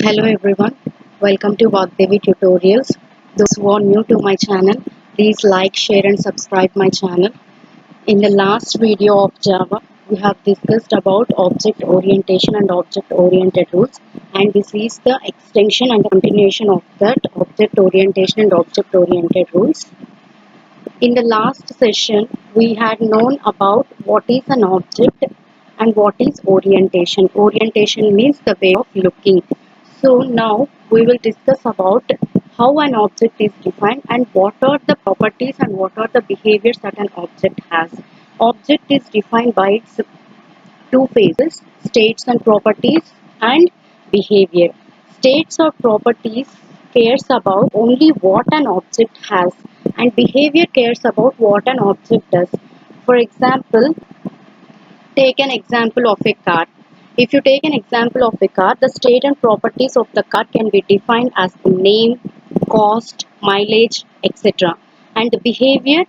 Hello everyone, welcome to Vaagdevi tutorials. Those who are new to my channel, please like, share and subscribe my channel. In the last video of Java, we have discussed about object orientation and object oriented rules, and this is the extension and continuation of that object orientation and object oriented rules. In the last session, we had known about what is an object and what is orientation. Orientation means the way of looking. So now we will discuss about how an object is defined and what are the properties and what are the behaviors that an object has. Object is defined by its two phases, states and properties and behavior. States or properties cares about only what an object has and behavior cares about what an object does. For example, take an example of a car. If you take an example of a car, the state and properties of the car can be defined as the name, cost, mileage, etc. And the behavior,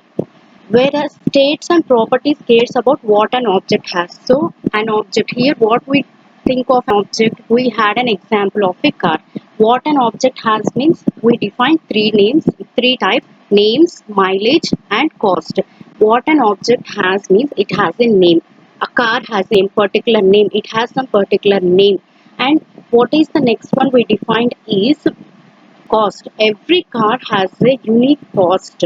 whereas states and properties cares about what an object has. So an object here, what we think of an object, we had an example of a car. What an object has means we define three types, names, mileage and cost. What an object has means it has a name. A car has a particular name, it has some particular name. And what is the next one we defined is cost. Every car has a unique cost.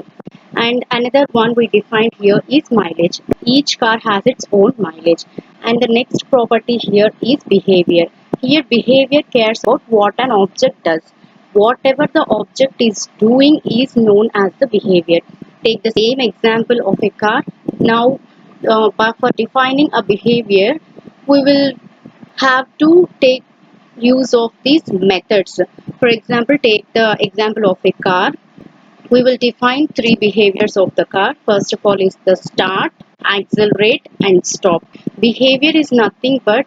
And another one we defined here is mileage. Each car has its own mileage. And the next property here is behavior. Here behavior cares about what an object does. Whatever the object is doing is known as the behavior. Take the same example of a car. Now for defining a behavior, we will have to take use of these methods. For example, take the example of a car. We will define three behaviors of the car. First of all is the start, accelerate and stop. Behavior is nothing but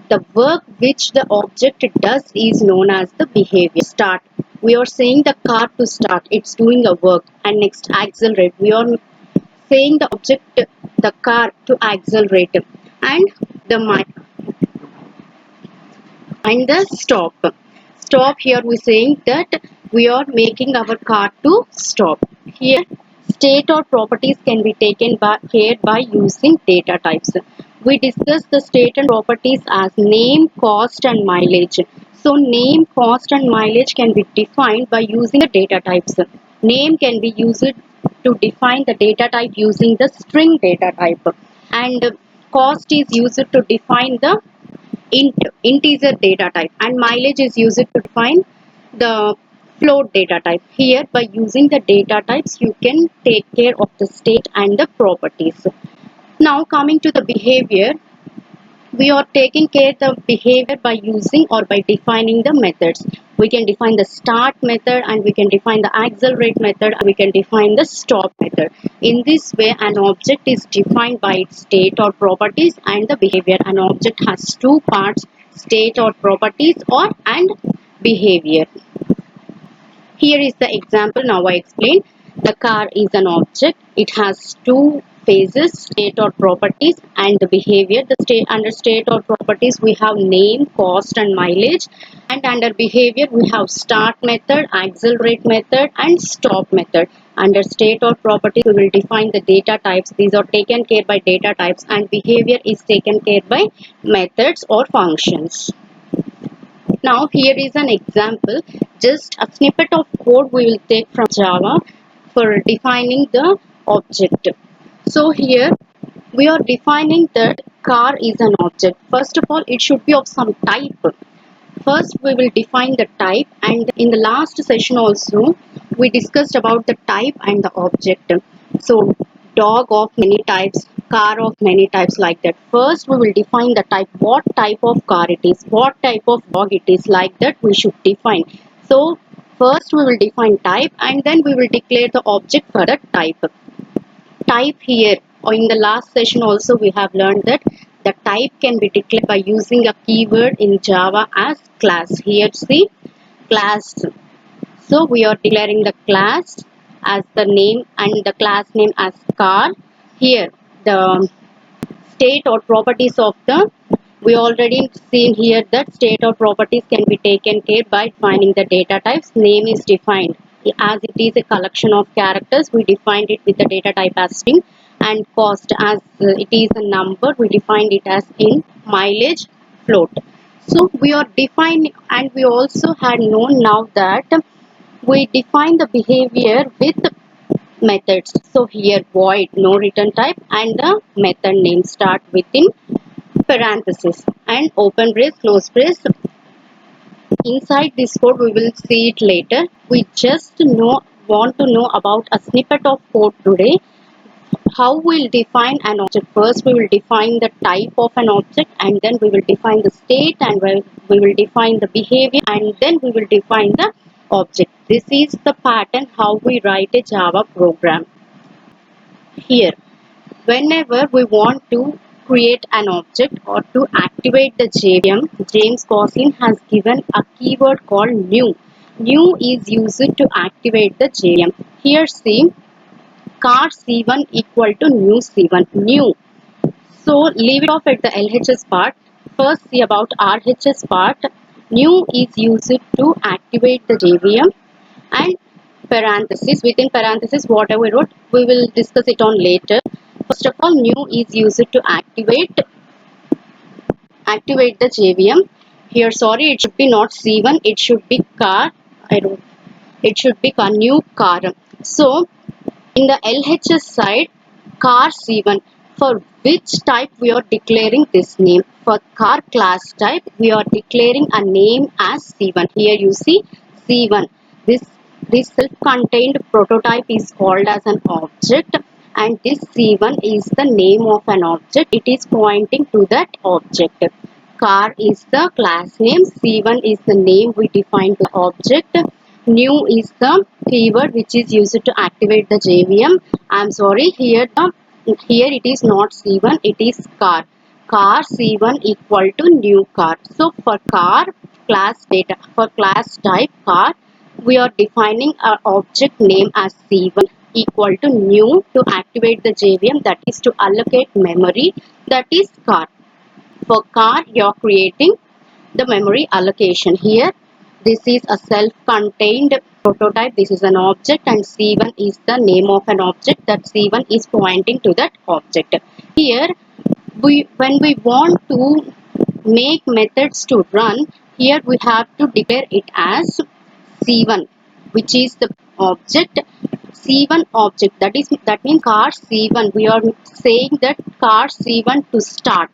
the work which the object does is known as the behavior. Start, we are saying the car to start, it's doing a work. And next, accelerate, we are saying the object, the car to accelerate. And the stop. Stop, here we saying that we are making our car to stop. Here state or properties can be taken care by using data types. We discussed the state and properties as name, cost and mileage. So name, cost and mileage can be defined by using the data types. Name can be used to define the data type using the string data type, and cost is used to define the integer data type, and mileage is used to define the float data type. Here by using the data types you can take care of the state and the properties. Now coming to the behavior, we are taking care of the behavior by using or by defining the methods. We can define the start method and we can define the accelerate method and we can define the stop method. In this way an object is defined by its state or properties and the behavior. An object has two parts, state or properties and behavior. Here is the example. Now I explain. The car is an object. It has two phases, state or properties and the behavior. The state, under state or properties we have name, cost and mileage, and under behavior we have start method, accelerate method and stop method. Under state or properties we will define the data types. These are taken care by data types, and behavior is taken care by methods or functions. Now here is an example, just a snippet of code we will take from Java for defining the object. So here we are defining that car is an object. First of all, it should be of some type. First we will define the type, and in the last session also we discussed about the type and the object. So dog of many types, car of many types, like that. First we will define the type, what type of car it is, what type of dog it is, like that we should define. So first we will define type and then we will declare the object for the type. Type here, or in the last session also we have learned that the type can be declared by using a keyword in Java as class. Here see class. So we are declaring the class as the name and the class name as car. Here the state or properties of the We already seen here that state or properties can be taken care by defining the data types. Name is defined as it is a collection of characters. We defined it with the data type as string, and cost as it is a number. We defined it as in mileage float. So we are defining, and we also had known now that we define the behavior with methods. So here void no return type and the method name start within parenthesis and open brace close brace. Inside this code we will see it later. We just want to know about a snippet of code today. How we'll define an object. First we will define the type of an object, and then we will define the state, and we will define the behavior, and then we will define the object. This is the pattern how we write a Java program. Here, whenever we want to create an object or to activate the JVM, James Gosling has given a keyword called new. New is used to activate the JVM. Here see car C1 equal to new C1, new. So leave it off at the LHS part. First see about RHS part. New is used to activate the JVM, and parenthesis, within parenthesis whatever we wrote, we will discuss it on later. First of all, new is used to activate the JVM. Here sorry, it should be not C1, it should be car. It should be a new car. So in the LHS side, car C1, for which type we are declaring this name? For car class type, we are declaring a name as C1. Here you see C1. This self-contained prototype is called as an object, and this C1 is the name of an object. It is pointing to that object. Car is the class name, C1 is the name we define the object. New is the keyword which is used to activate the JVM. I'm sorry, here it is not C1, it is car. Car C1 equal to new car. So for car class data, for class type car, we are defining our object name as C1 equal to new to activate the JVM, that is to allocate memory, that is car. For car, you are creating the memory allocation. Here this is a self-contained prototype, this is an object, and C1 is the name of an object, that C1 is pointing to that object. Here when we want to make methods to run, here we have to declare it as C1, which is the object. C1 object, that means car C1, we are saying that car C1 to start.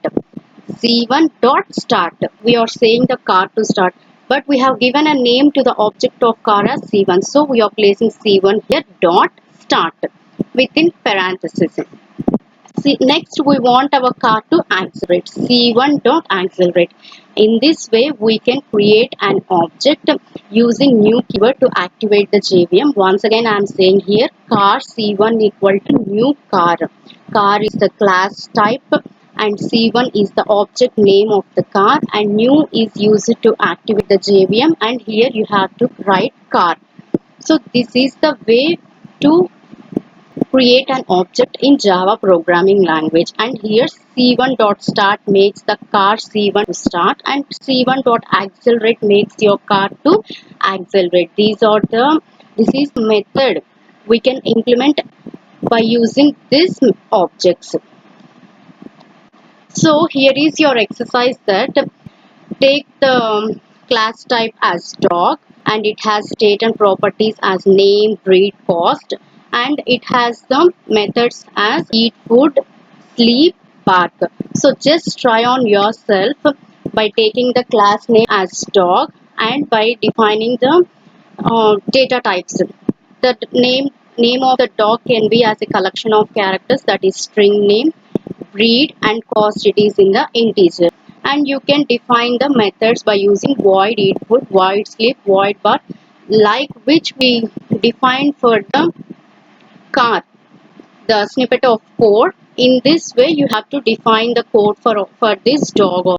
C1 dot start, we are saying the car to start, but we have given a name to the object of car as C1, so we are placing C1 here dot start within parenthesis. See, next we want our car to accelerate, C1 dot accelerate. In this way we can create an object using new keyword to activate the JVM. Once again I am saying here car C1 equal to new car. Car is the class type and C1 is the object name of the car, and new is used to activate the JVM, and here you have to write car. So this is the way to create an object in Java programming language. And here C1 dot start makes the car C1 to start, and C1 dot accelerate makes your car to accelerate. This is method we can implement by using these objects. So here is your exercise, that take the class type as dog, and it has state and properties as name, breed, cost, and it has the methods as eat food, sleep, bark. So just try on yourself by taking the class name as dog and by defining the data types. The name of the dog can be as a collection of characters, that is string name, breed, and cost it is in the integer. And you can define the methods by using void eat food, void sleep, void bark, like which we defined for the car, the snippet of code. In this way you have to define the code for this dog